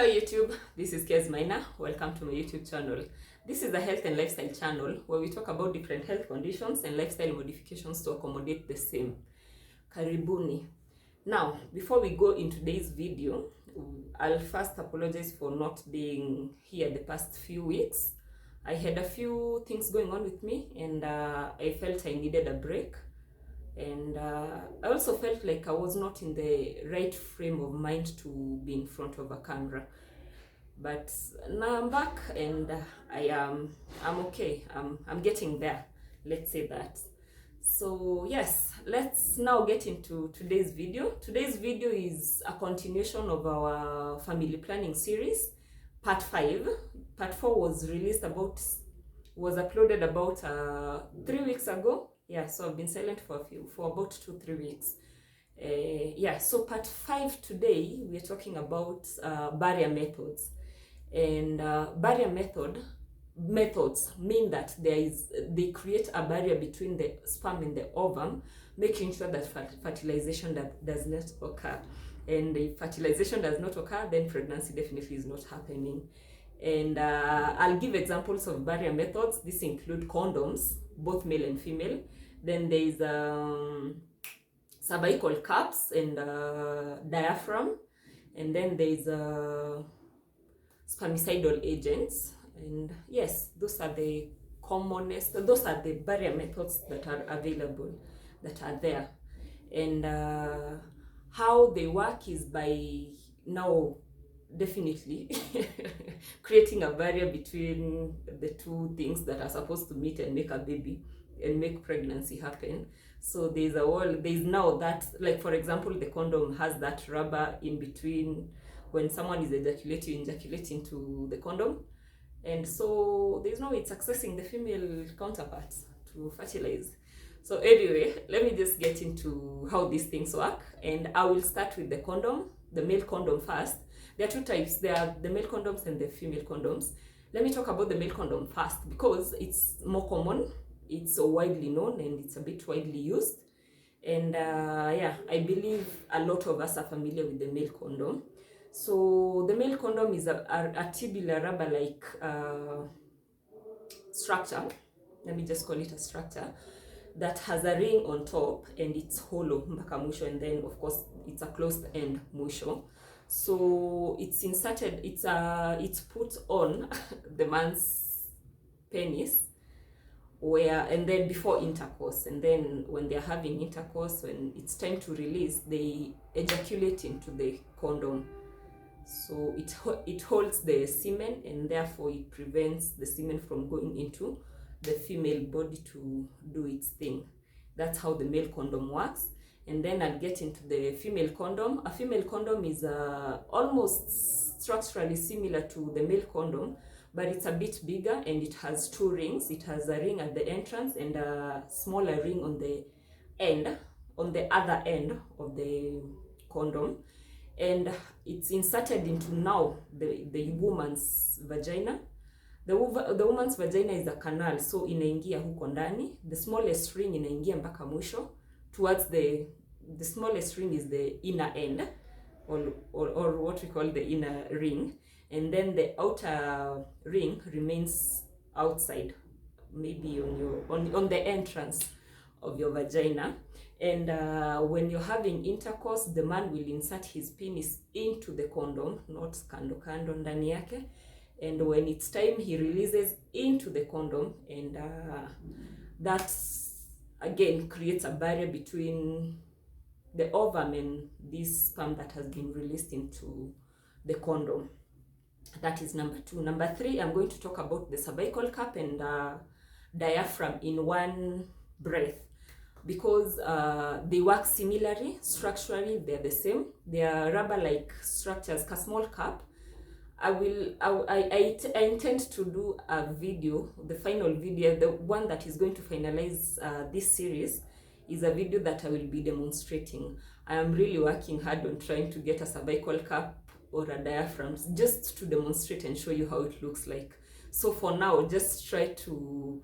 Hello YouTube, this is Kez Maina. Welcome to my YouTube channel. This is a health and lifestyle channel where we talk about different health conditions and lifestyle modifications to accommodate the same. Karibuni. Now, before we go into today's video, I'll first apologize for not being here the past few weeks. I had a few things going on with me and I felt I needed a break. And I also felt like I was not in the right frame of mind to be in front of a camera. But now I'm back and I'm okay. I'm getting there. Let's say that. So yes, let's now get into today's video. Today's video is a continuation of our family planning series, part 5. Part 4 was uploaded about 3 weeks ago. Yeah, so I've been silent for about 2-3 weeks. Yeah, so part 5 today we're talking about barrier methods. And barrier methods mean that they create a barrier between the sperm and the ovum, making sure that fertilization does not occur. And if fertilization does not occur, then pregnancy definitely is not happening. And I'll give examples of barrier methods. These include condoms, both male and female. Then there's cervical caps and diaphragm. And then there's spermicidal agents. And yes, those are the commonest, those are the barrier methods that are available, that are there. And how they work is by now definitely creating a barrier between the two things that are supposed to meet and make a baby and make pregnancy happen. So there's now that, like for example, the condom has that rubber in between. When someone is ejaculating to the condom, and so there's no way it's accessing the female counterparts to fertilize. So anyway, let me just get into how these things work, and I will start with the condom, the male condom first. There are two types. There are the male condoms and the female condoms. Let me talk about the male condom first because it's more common, it's so widely known, and it's a bit widely used. And yeah, I believe a lot of us are familiar with the male condom. So the male condom is a tubular rubber-like structure. Let me just call it a structure that has a ring on top and it's hollow mpaka mwisho, and then of course it's a closed end mwisho. So it's inserted, it's put on the man's penis and then before intercourse, and then when they're having intercourse, when it's time to release, they ejaculate into the condom. So it holds the semen, and therefore it prevents the semen from going into the female body to do its thing. That's how the male condom works. And then I'll get into the female condom. A female condom is almost structurally similar to the male condom, but it's a bit bigger and it has 2 rings. It has a ring at the entrance and a smaller ring on the end, on the other end of the condom. And it's inserted into now the woman's vagina. The woman's vagina is a canal, so inaingia huko ndani. The smallest ring inaingia mpaka mwisho. Towards the smallest ring is the inner end, or what we call the inner ring. And then the outer ring remains outside, maybe on the entrance of your vagina. And when you're having intercourse, the man will insert his penis into the condom, not kando ndani yake. And when it's time, he releases into the condom, and that again creates a barrier between the ovum and this sperm that has been released into the condom. That is number 2. Number 3, I'm going to talk about the cervical cap and diaphragm in one breath, because they work similarly. Structurally, they're the same. They are rubber-like structures, a small cap. I intend to do a video, the final video, the one that is going to finalize this series, is a video that I will be demonstrating. I am really working hard on trying to get a cervical cap or a diaphragm just to demonstrate and show you how it looks like. So for now, just try to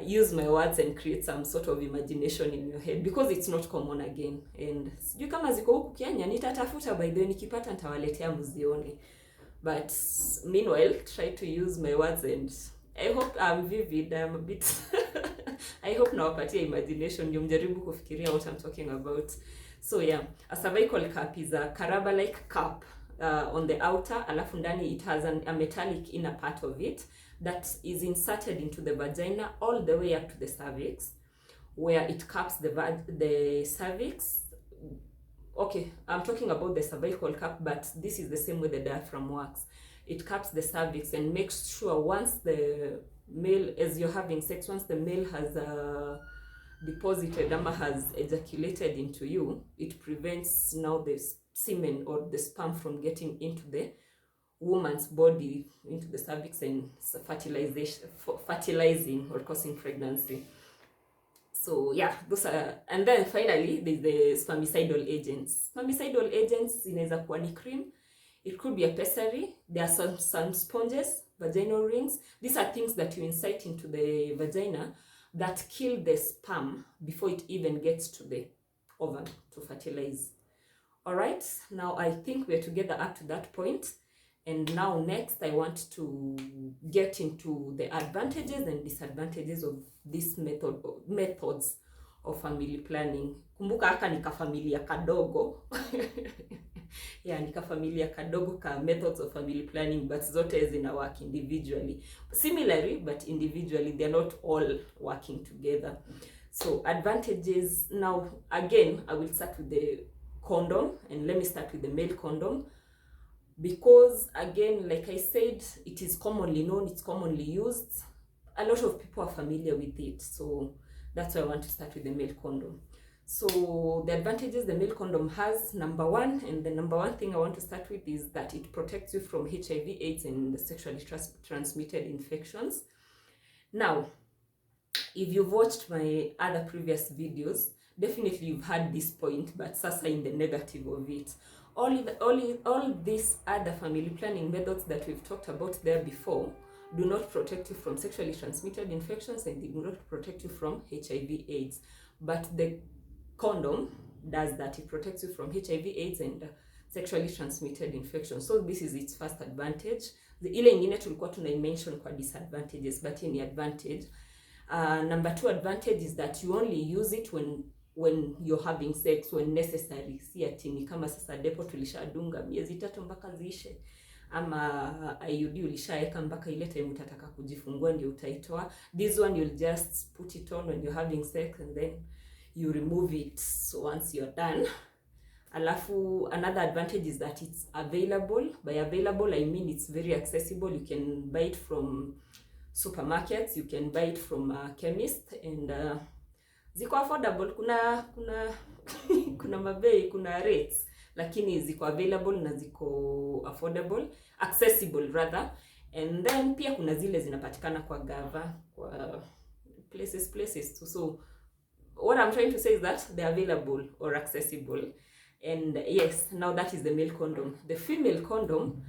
use my words and create some sort of imagination in your head, because it's not common again. And sijui kama ziko huku Kenya, nitatafuta by the way, nikipata nitawaletea muzione. But meanwhile, try to use my words, and I hope I'm vivid, I'm a bit I hope nawapatia imagination ndio mjaribu kufikiria what I'm talking about. So yeah, a cervical cup is a caraba-like cup on the outer, alafu ndani it has a metallic inner part of it that is inserted into the vagina all the way up to the cervix, where it caps the cervix. Okay, I'm talking about the cervical cap, but this is the same way the diaphragm works. It caps the cervix and makes sure once the male, as you're having sex, once the male has deposited, has ejaculated into you, it prevents now the semen or the sperm from getting into the woman's body, into the cervix, and fertilizing or causing pregnancy. So yeah, those are, and then finally there's the spermicidal agents. Spermicidal agents inaweza kuwa ni cream, it could be a pessary, there are some sponges, vaginal rings. These are things that you insert into the vagina that kill the sperm before it even gets to the ovum to fertilize. All right, now I think we're together up to that point. And now next I want to get into the advantages and disadvantages of this methods of family planning. Kumbuka haka nika familia kadogo. Yeah, nika familia kadogo ka methods of family planning, but zote zina work individually. Similarly, but individually, they're not all working together. So advantages, now again, I will start with the condom, and let me start with the male condom. Because again, like I said, it is commonly known, it's commonly used. A lot of people are familiar with it. So that's why I want to start with the male condom. So the advantages the male condom has, number one, and the number one thing I want to start with is that it protects you from HIV, AIDS, and sexually transmitted infections. Now, if you've watched my other previous videos, definitely you've heard this point, but sasa in the negative of it. All these other family planning methods that we've talked about there before do not protect you from sexually transmitted infections, and they do not protect you from HIV AIDS. But the condom does that. It protects you from HIV AIDS and sexually transmitted infections. So this is its first advantage. The ile ingine tulikuwa tunaimention kwa disadvantages, but hii ni advantage. Number two advantage is that you only use it when you're having sex, when necessary. Si ati ni kama sasa depo tulishadunga miezi 3 mpaka ziishe, ama IUD ulishaeka mpaka ile time utataka kujifungua ndio utaitoa. This one you'll just put it on when you're having sex, and then you remove it once you're done. Alafu, another advantage is that it's available. By available, I mean it's very accessible. You can buy it from supermarkets, you can buy it from a chemist, and ziko affordable. Kuna mabei, kuna rates, lakini ziko available na ziko affordable, accessible rather. And then pia kuna zile zinapatikana kwa gava, kwa places too. So what I'm trying to say is that they're available or accessible. And yes, now that is the male condom. The female condom,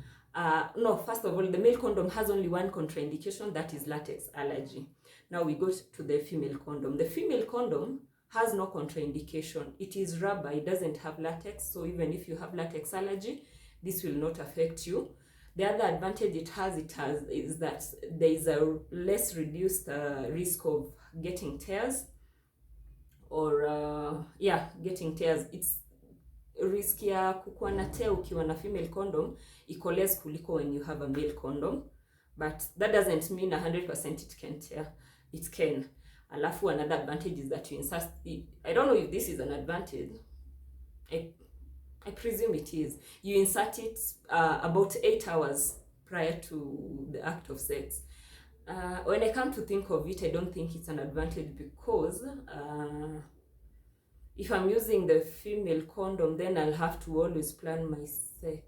no, first of all, the male condom has only one contraindication, that is latex allergy. Now we go to the female condom. The female condom has no contraindication. It is rubber, it doesn't have latex, so even if you have latex allergy, this will not affect you. The other advantage it has is that there is a less reduced risk of getting tears, or getting tears. It's risk ya kukuwa na tear ukiwa na female condom iko less kuliko when you have a male condom, but that doesn't mean 100% it can tear. It can. Alafu, another advantage is that you insert it. I don't know if this is an advantage. I presume it is. You insert it about 8 hours prior to the act of sex. When I come to think of it, I don't think it's an advantage, because if I'm using the female condom, then I'll have to always plan my sex.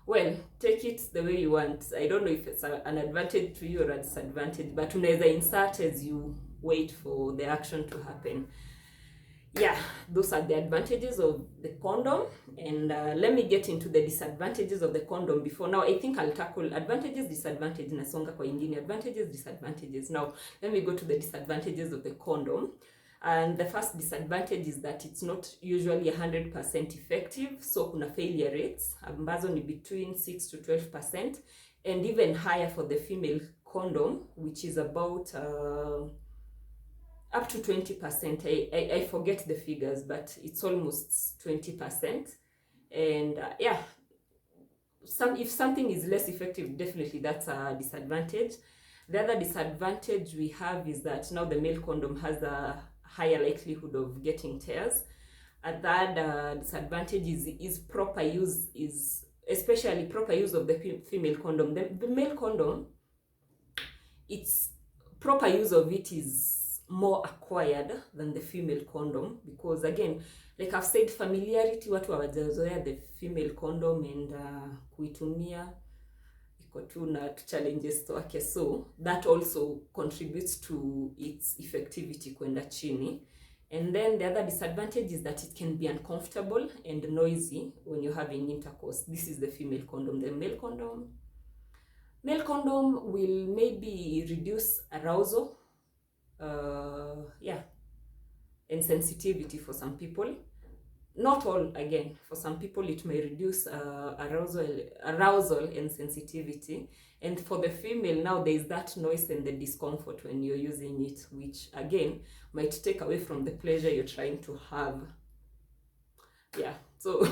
Well, take it the way you want. I don't know if it's an advantage to you or a disadvantage, but unaweza insert as you wait for the action to happen. Yeah, those are the advantages of the condom. And let me get into the disadvantages of the condom before. Now I think I'll tackle advantages, disadvantages, nasonga kwa ingine, advantages, disadvantages. Now let me go to the disadvantages of the condom. And the first disadvantage is that it's not usually 100% effective. So kuna failure rates ambazo ni between 6 to 12%, and even higher for the female condom, which is about up to 20%. I forget the figures, but it's almost 20%. And yeah, if something is less effective, definitely that's a disadvantage. The other disadvantage we have is that now the male condom has a higher likelihood of getting tears. And that disadvantage is proper use, especially proper use of the female condom. The male condom, it's proper use of it is more acquired than the female condom, because again, like I've said, familiarity, watu hawajazoea the female condom, and kuitumia iko tu na challenges wake, so that also contributes to its effectivity kwenda chini. And then the other disadvantage is that it can be uncomfortable and noisy when you're having intercourse. This is the female condom. The male condom will maybe reduce arousal, and sensitivity for some people. Not all, again, for some people it may reduce arousal and sensitivity. And for the female, now there is that noise and the discomfort when you're using it, which again might take away from the pleasure you're trying to have. Yeah, so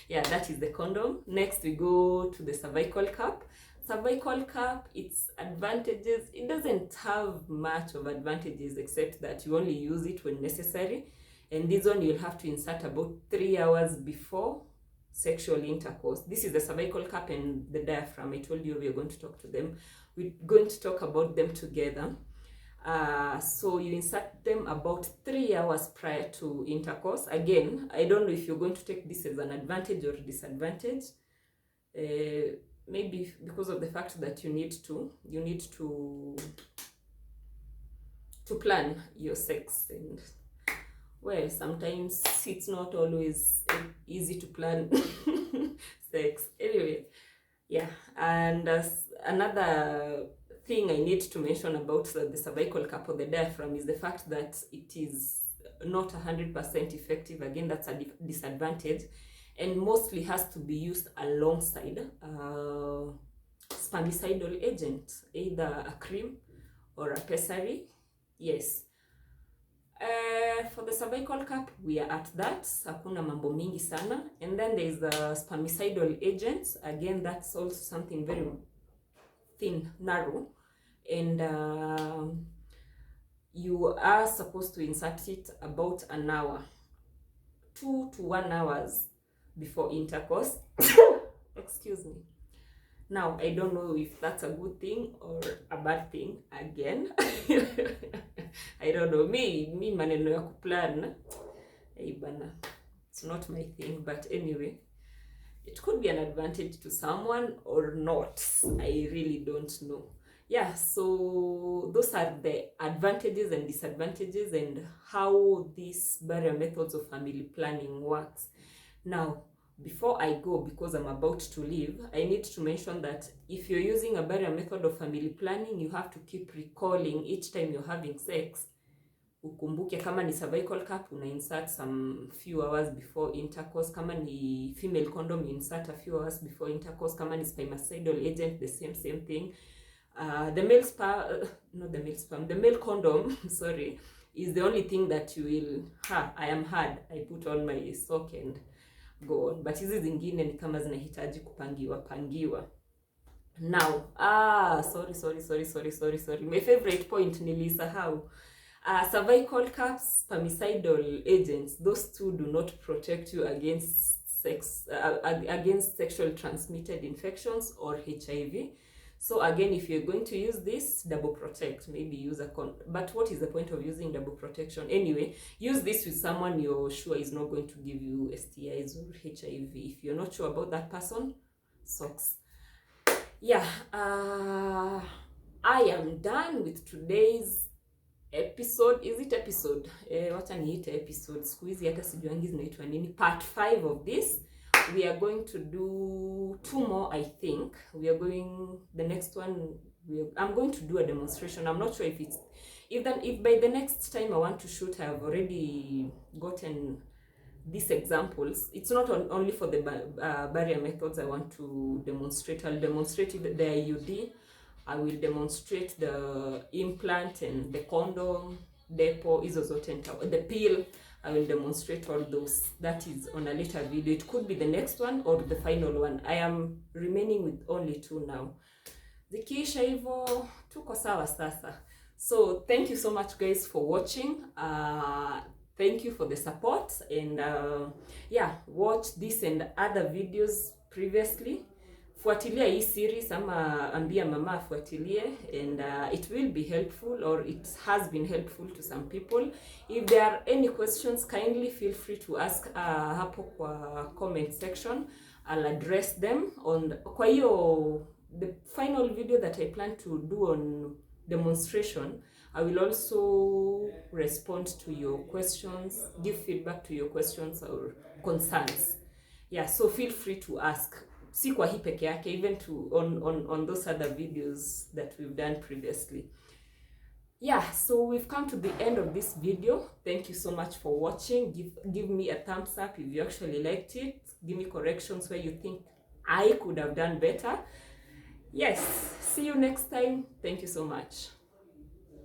yeah, that is the condom. Next we go to the cervical cap. Cervical cap, its advantages, it doesn't have much of advantages except that you only use it when necessary. And this one you'll have to insert about 3 hours before sexual intercourse. This is the cervical cap and the diaphragm. I told you we're going to talk to them. We're going to talk about them together. So you insert them about 3 hours prior to intercourse. Again, I don't know if you're going to take this as an advantage or disadvantage. Maybe because of the fact that you need to plan your sex, and well, sometimes it's not always easy to plan sex. Anyway, yeah. And another thing I need to mention about the cervical cap or the diaphragm is the fact that it is not 100% effective. Again, that's a disadvantage, and mostly has to be used alongside spermicidal agent, either a cream or a pessary. Yes. For the cervical cap, we are at that. Hakuna mambo mingi sana. And then there is the spermicidal agents. Again, that's also something very thin, narrow. And you are supposed to insert it about an hour, 2 to 1 hours before intercourse. Excuse me. Now, I don't know if that's a good thing or a bad thing. Again, I don't know. Me maneno ya kuplan, bana, it's not my thing. But anyway, it could be an advantage to someone or not. I really don't know. Yeah, so those are the advantages and disadvantages and how these barrier methods of family planning works. Now, before I go, because I'm about to leave, I need to mention that if you're using a barrier method of family planning, you have to keep recalling each time you're having sex. Ukumbuke kama ni cervical cap, una insert some few hours before intercourse. Kama ni female condom, you insert a few hours before intercourse. Kama ni spermicidal agent, the same thing. The male condom, sorry, is the only thing that you will, I am hard, I put on my sock and go on. But hizi zingine ni kama zinahitaji kupangiwa. Now, sorry. My favorite point nilisahau. Cervical caps, spermicidal agents, those two do not protect you against against sexual transmitted infections or HIV. So again, if you're going to use this, double protect. Maybe use a but what is the point of using double protection? Anyway, use this with someone you're sure is not going to give you STIs or HIV. If you're not sure about that person, socks. Yeah, I am done with today's episode, is it episode? Wacha niite episode. Siku hizi hata sijuangi zinaitwa nini. Part 5 of this. We are going to do 2 more, I think. We are going, the next one, I'm going to do a demonstration. I'm not sure if it's, if by the next time I want to shoot, I have already gotten these examples. It's not only for the barrier methods I want to demonstrate. I'll demonstrate the IUD. I will demonstrate the implant and the condom, depo, the pill. I will demonstrate all those. That is on a later video. It could be the next one or the final one. I am remaining with only 2 now. Zikiisha hivyo tuko sawa sasa. So thank you so much guys for watching. Thank you for the support, and yeah, watch this and other videos previously. Fuatilia hii series ama ambia mama afuatilie, and it will be helpful, or it has been helpful to some people. If there are any questions, kindly feel free to ask hapo kwa comment section. I'll address them on kwa hiyo the final video that I plan to do on demonstration. I will also respond to your questions, give feedback to your questions or concerns. Yeah, so feel free to ask. Si kwa hii peke yake, even to on those other videos that we've done previously. Yeah, so we've come to the end of this video. Thank you so much for watching. Give me a thumbs up if you actually liked it. Give me corrections where you think I could have done better. Yes, see you next time. Thank you so much.